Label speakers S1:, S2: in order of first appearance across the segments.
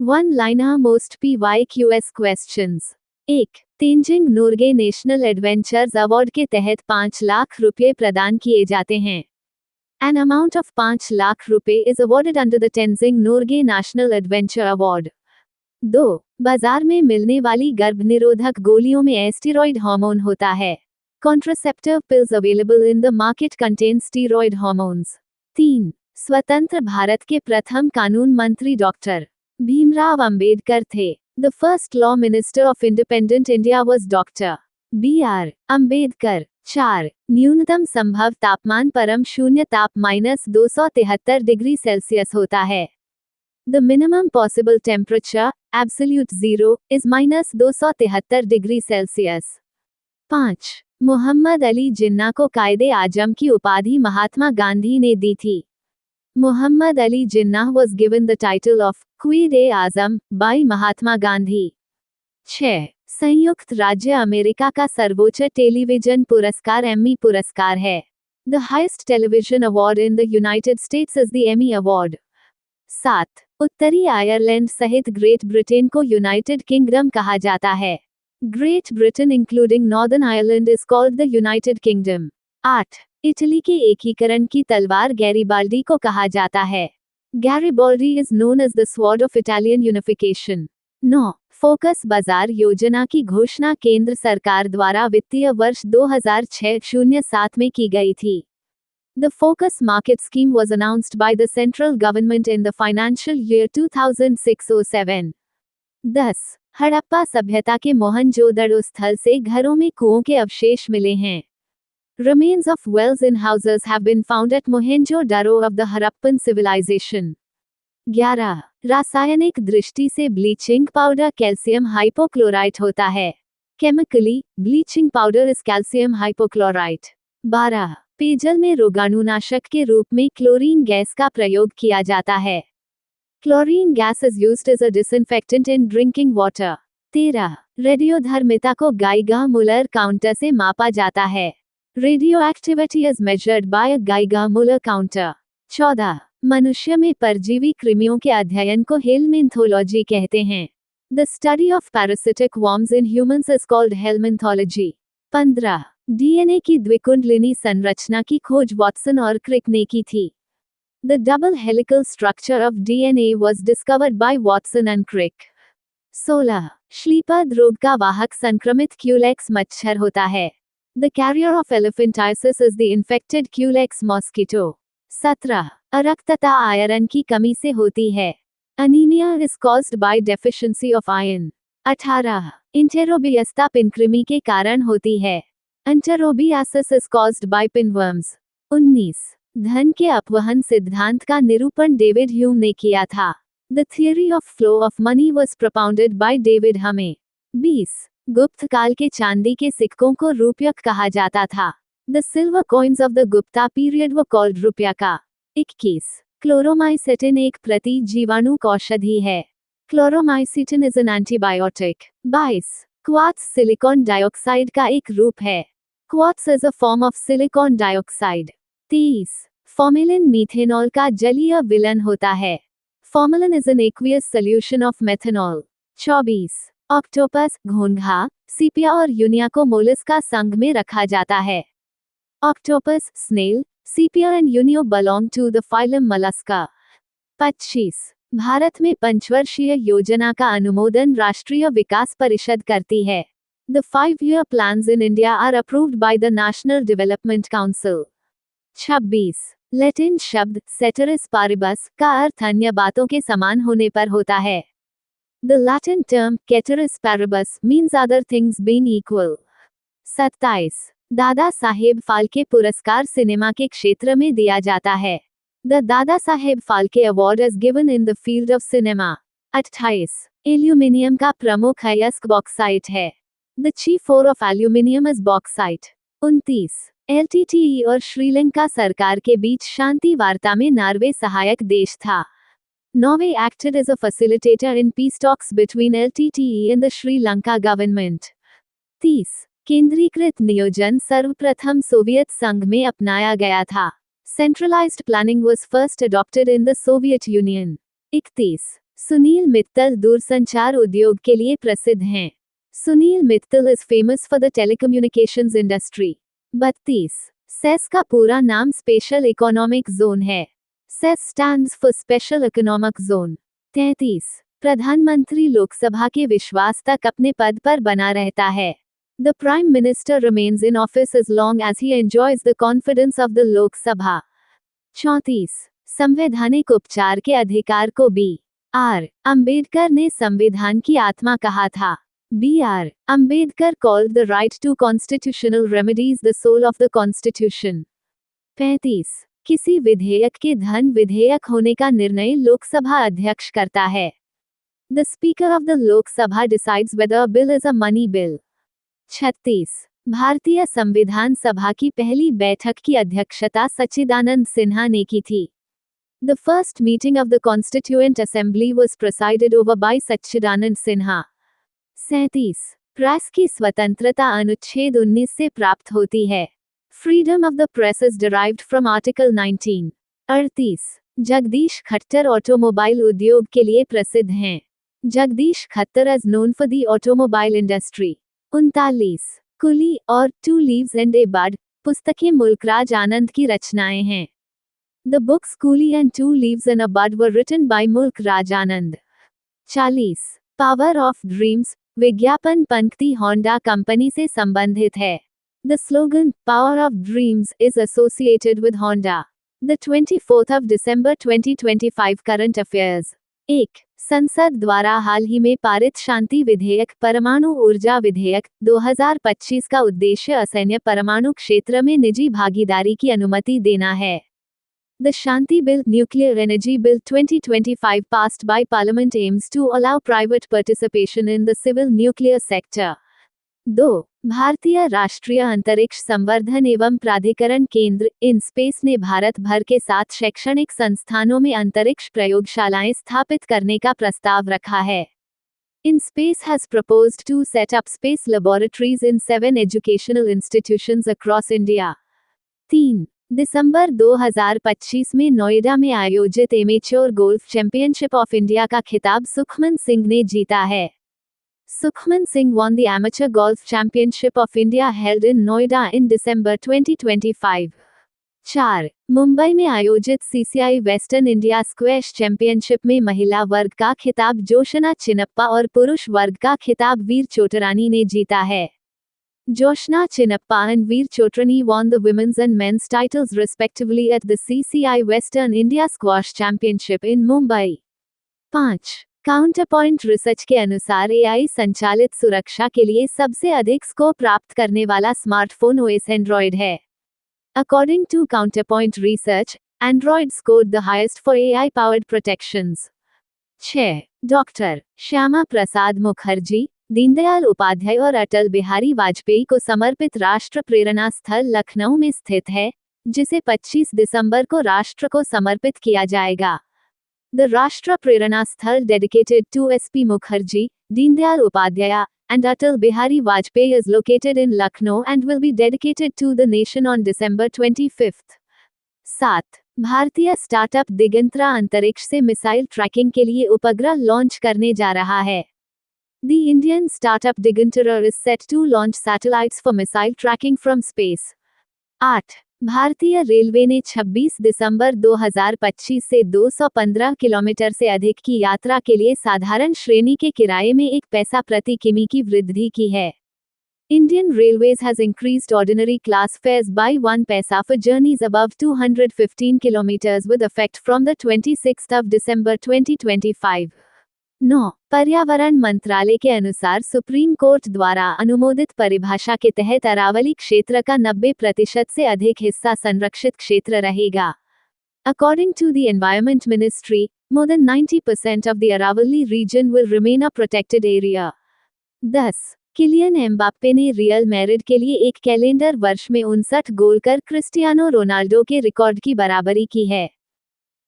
S1: One liner most PYQS questions. 1. Tenzing Norgay national adventures award के तहत 5 लाख रुपये प्रदान किए जाते हैं। An amount of 5 लाख रुपये is awarded under the Tenzing Norgay National Adventure Award. 2. बाजार में मिलने वाली गर्भनिरोधक गोलियों में एस्टेरॉयड हार्मोन होता है। Contraceptive pills available in the market contain steroid hormones. 3. स्वतंत्र भारत के प्रथम कानून मंत्री डॉक्टर भीमराव अंबेडकर थे। The first law minister of independent India was Dr. B.R. Ambedkar. 4. न्यूनतम संभव तापमान परम शून्य ताप -273 डिग्री सेल्सियस होता है। The minimum possible temperature, absolute zero, is -273 degree Celsius. 5. Mohammad Ali Jinnah को कायदे आजम की उपाधि महात्मा गांधी ने दी थी। मोहम्मद अली जिन्ना was given the title of Quaid-e-Azam by Mahatma Gandhi. 6. संयुक्त राज्य अमेरिका का सर्वोच्च टेलीविजन पुरस्कार एमी पुरस्कार है। The highest television award in the United States is the Emmy Award. 7. उत्तरी आयरलैंड सहित ग्रेट ब्रिटेन को यूनाइटेड किंगडम कहा जाता है। Great Britain including Northern Ireland is called the United Kingdom. 8. Italy के एकीकरण की तलवार गैरिबाल्डी को कहा जाता है। Garibaldi is known as the sword of Italian unification. 9. Focus बाजार योजना की घोषणा केंद्र सरकार द्वारा वित्तीय वर्ष 2006-07 में की गई थी। The Focus Market Scheme was announced by the central government in the financial year 2006-07. 10. Harappa सभ्यता के मोहनजोदड़ो स्थल से घरों में कुओं के अवशेष मिले हैं। Remains of wells in houses have been found at Mohenjo-daro of the Harappan civilization. 11. रासायनिक दृष्टि से ब्लीचिंग पाउडर कैल्शियम हाइपोक्लोराइट होता है। Chemically, bleaching powder is calcium hypochlorite. 12. पेयजल में रोगाणुनाशक के रूप में क्लोरीन गैस का प्रयोग किया जाता है। Chlorine gas is used as a disinfectant in drinking water. 13. रेडियोधर्मिता को गाइगा मुलर काउंटर से मापा जाता है। Radioactivity is measured by a गाइगा मुलर काउंटर। 14. मनुष्य में परजीवी कृमियों के अध्ययन को हेलमिंथोलॉजी कहते हैं। The study of parasitic worms in humans is called helminthology. 15. DNA की द्विकुंडलिनी संरचना की खोज वॉटसन और क्रिक ने की थी। The double helical structure of DNA was discovered by Watson and Crick. 16. श्लीपर्ड रोग का वाहक संक्रमित क्यूलेक्स मच्छर होता है। The carrier of elephantiasis is the infected Culex mosquito. 17. अरक्तता आयरन की कमी से होती है। Anaemia is caused by deficiency of iron. 18. Enterobiasis पिनकृमि के कारण होती है। Enterobiasis is caused by pinworms. 19. धन के अपवहन सिद्धांत का निरूपण डेविड ह्यूम ने किया था। The theory of flow of money was propounded by David हमे। 20. गुप्त काल के चांदी के सिक्कों को रूप्यक कहा जाता था। The silver coins of the Gupta period were called rupyaka. 21. Chloromycetin एक प्रतिजीवाणु औषधि है। Chloromycetin is an antibiotic. 22. Quartz silicon dioxide का एक रूप है। Quartz is a form of silicon dioxide. 23. Formalin methanol का जलीय विलन होता है। Formalin is an aqueous solution of methanol. 24. Octopus, घोंघा, सीपिया और यूनिया को मोलस्का संघ में रखा जाता है। Octopus, snail, Sepia and Unio belong to the phylum Mollusca. 25. Bharat में पंचवर्षीय योजना का अनुमोदन राष्ट्रीय विकास परिषद करती है। The 5-year plans in India are approved by the National Development Council. 26. Latin शब्द ceteris paribus का अर्थ अन्य बातों के समान होने पर होता है। The Latin term ceteris paribus means other things being equal. 27. दादा साहेब फाल्के पुरस्कार सिनेमा के क्षेत्र में दिया जाता है। The Dada Saheb Phalke award is given in the field of cinema. 28. Aluminium का प्रमुख अयस्क बॉक्साइट है। The chief ore of aluminium is bauxite. 29. LTTE और श्रीलंका सरकार के बीच शांति वार्ता में नॉर्वे सहायक देश था। Norway acted as a facilitator in peace talks between LTTE and the Sri Lanka government. 30. केंद्रीकृत नियोजन सर्वप्रथम सोवियत संघ में अपनाया गया था। Centralized planning was first adopted in the Soviet Union. 31. Sunil Mittal दूरसंचार उद्योग के लिए प्रसिद्ध हैं। Sunil Mittal is famous for the telecommunications industry. 32 SEZ का पूरा नाम स्पेशल इकोनॉमिक जोन है। SEZ stands for special economic zone. 33 प्रधानमंत्री लोकसभा के विश्वास तक अपने पद पर बना रहता है। The prime minister remains in office as long as he enjoys the confidence of the लोक सभा। 34 संवैधानिक उपचार के अधिकार को B.R. अम्बेडकर ने संविधान की आत्मा कहा था। B.R. Ambedkar called the right to constitutional remedies the soul of the constitution। 35 किसी विधेयक के धन विधेयक होने का निर्णय लोकसभा अध्यक्ष करता है। The Speaker of the Lok Sabha decides whether a bill is a money bill। 36 भारतीय संविधान सभा की पहली बैठक की अध्यक्षता सच्चिदानंद सिन्हा ने की थी। The first meeting of the Constituent Assembly was presided over by Sachchidanand Sinha। 37 press की स्वतंत्रता अनुच्छेद 19 से प्राप्त होती है। Freedom of the press is derived from Article 19। 38 Jagdish Khattar automobile उद्योग के लिए प्रसिद्ध हैं। Jagdish Khattar is known for the automobile industry। 39 Coolie और two leaves and a bud पुस्तकें मुल्कराज आनंद की रचनाएं हैं। The books Coolie and two leaves and a bud were written by Mulkraj Anand. 40 power of dreams विज्ञापन पंक्ति होंडा कंपनी से संबंधित है। The slogan power of dreams is associated with Honda. The 24th of December 2025 current affairs. 1 संसद द्वारा हाल ही में पारित शांति विधेयक परमाणु ऊर्जा विधेयक 2025 का उद्देश्य असैन्य परमाणु क्षेत्र में निजी भागीदारी की अनुमति देना है। The Shanti Bill Nuclear Energy Bill 2025 passed by Parliament aims to allow private participation in the civil nuclear sector। 2 भारतीय राष्ट्रीय अंतरिक्ष संवर्धन एवं प्राधिकरण केंद्र इन स्पेस ने भारत भर के 7 शैक्षणिक संस्थानों में अंतरिक्ष प्रयोगशालाएं स्थापित करने का प्रस्ताव रखा है। In space has proposed to set up space laboratories in 7 educational institutions across India। 3 दिसंबर 2025 में नोएडा में आयोजित amateur golf championship of India का खिताब सुखमन सिंह ने जीता है। Sukhman Singh won the Amateur Golf Championship of India held in Noida in December 2025। 4 Mumbai में आयोजित CCI western India squash championship में महिला वर्ग का खिताब जोशना चिनप्पा और पुरुष वर्ग का खिताब वीर चोटरानी ने जीता है। Joshna Chinnappa and Veer Chotrani won the women's and men's titles respectively at the CCI Western India Squash Championship in Mumbai। 5 Counterpoint research के अनुसार AI संचालित सुरक्षा के लिए सबसे अधिक स्कोर प्राप्त करने वाला स्मार्टफोन OS एंड्रॉयड है। According to Counterpoint Research, Android scored the highest for AI-powered protections। 6 doctor Shyama Prasad Mukherjee, Deendayal Upadhyay और अटल बिहारी वाजपेयी को समर्पित राष्ट्र प्रेरणा स्थल लखनऊ में स्थित है, जिसे 25 दिसंबर को राष्ट्र को समर्पित किया जाएगा। The Rashtra Prerana Sthal dedicated to SP Mukherjee, Deendayal Upadhyaya, and Atal Bihari Vajpayee is located in Lucknow and will be dedicated to the nation on December 25। 7 भारतीय स्टार्टअप दिगंतरा अंतरिक्ष से मिसाइल ट्रैकिंग के लिए उपग्रह लॉन्च करने जा रहा है। The Indian startup Digantara is set to launch satellites for missile tracking from space। 8 भारतीय रेलवे ने 26 दिसंबर 2025 से 215 किलोमीटर से अधिक की यात्रा के लिए साधारण श्रेणी के किराए में 1 पैसा प्रति किमी की वृद्धि की है। Indian Railways has increased ordinary class fares by 1 paisa for journeys above 215 kilometers with effect from the 26th of December 2025। 9 पर्यावरण मंत्रालय के अनुसार सुप्रीम कोर्ट द्वारा अनुमोदित परिभाषा के तहत अरावली क्षेत्र का 90% से अधिक हिस्सा संरक्षित क्षेत्र रहेगा। According to the Environment Ministry, more than 90% of the Aravali region will remain a protected area। 10 Kylian Mbappe ने रियल मैड्रिड के लिए एक कैलेंडर वर्ष में 59 गोल कर क्रिस्टियानो रोनाल्डो के रिकॉर्ड की बराबरी की है।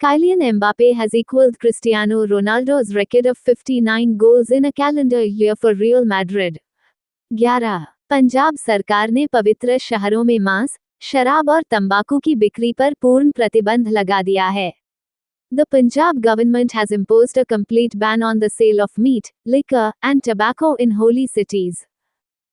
S1: Kylian Mbappe has equaled Cristiano Ronaldo's record of 59 goals in a calendar year for Real Madrid। 11 Punjab सरकार ने पवित्र शहरों में मांस, शराब और तंबाकू की बिक्री पर पूर्ण प्रतिबंध लगा दिया है। The Punjab government has imposed a complete ban on the sale of meat, liquor, and tobacco in holy cities.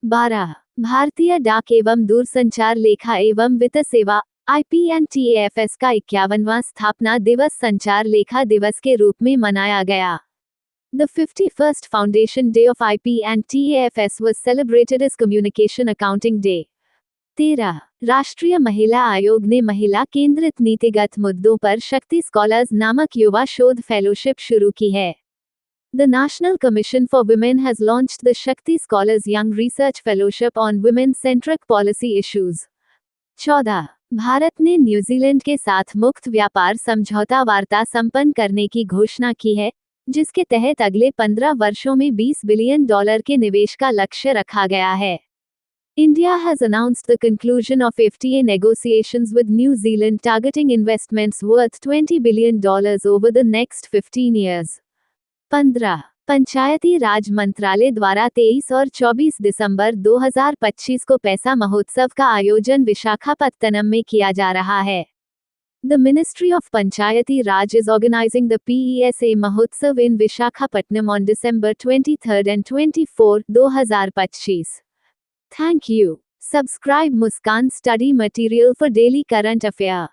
S1: 12. भारतीय डाक एवं दूरसंचार लेखा एवं वित्त सेवा IPNTAFS का 51वां स्थापना दिवस संचार लेखा दिवस के रूप में मनाया गया. The 51st Foundation Day of IPNTAFS was celebrated as Communication Accounting Day. 13. राष्ट्रीय महिला आयोग ने महिला केंद्रित नीतिगत मुद्दों पर शक्ति स्कॉलर्स नामक युवा शोध फेलोशिप शुरू की है. The National Commission for Women has launched the Shakti Scholars Young Research Fellowship on Women-Centric Policy Issues. 14. Bharat ने न्यूजीलैंड के साथ मुक्त व्यापार समझौता वार्ता संपन्न करने की घोषणा की है, जिसके तहत अगले 15 वर्षों में $20 बिलियन के निवेश का लक्ष्य रखा गया है. India has announced the conclusion of FTA negotiations with New Zealand targeting investments worth $20 billion over the next 15 years. 15. पंचायती राज मंत्रालय द्वारा 23 और 24 दिसंबर 2025 को पैसा महोत्सव का आयोजन विशाखापत्तनम में किया जा रहा है. The Ministry of Panchayati Raj is organizing the PESA Mahotsav in Visakhapatnam on December 23 and 24, 2025. Thank you. Subscribe Muskan Study Material for daily current affair.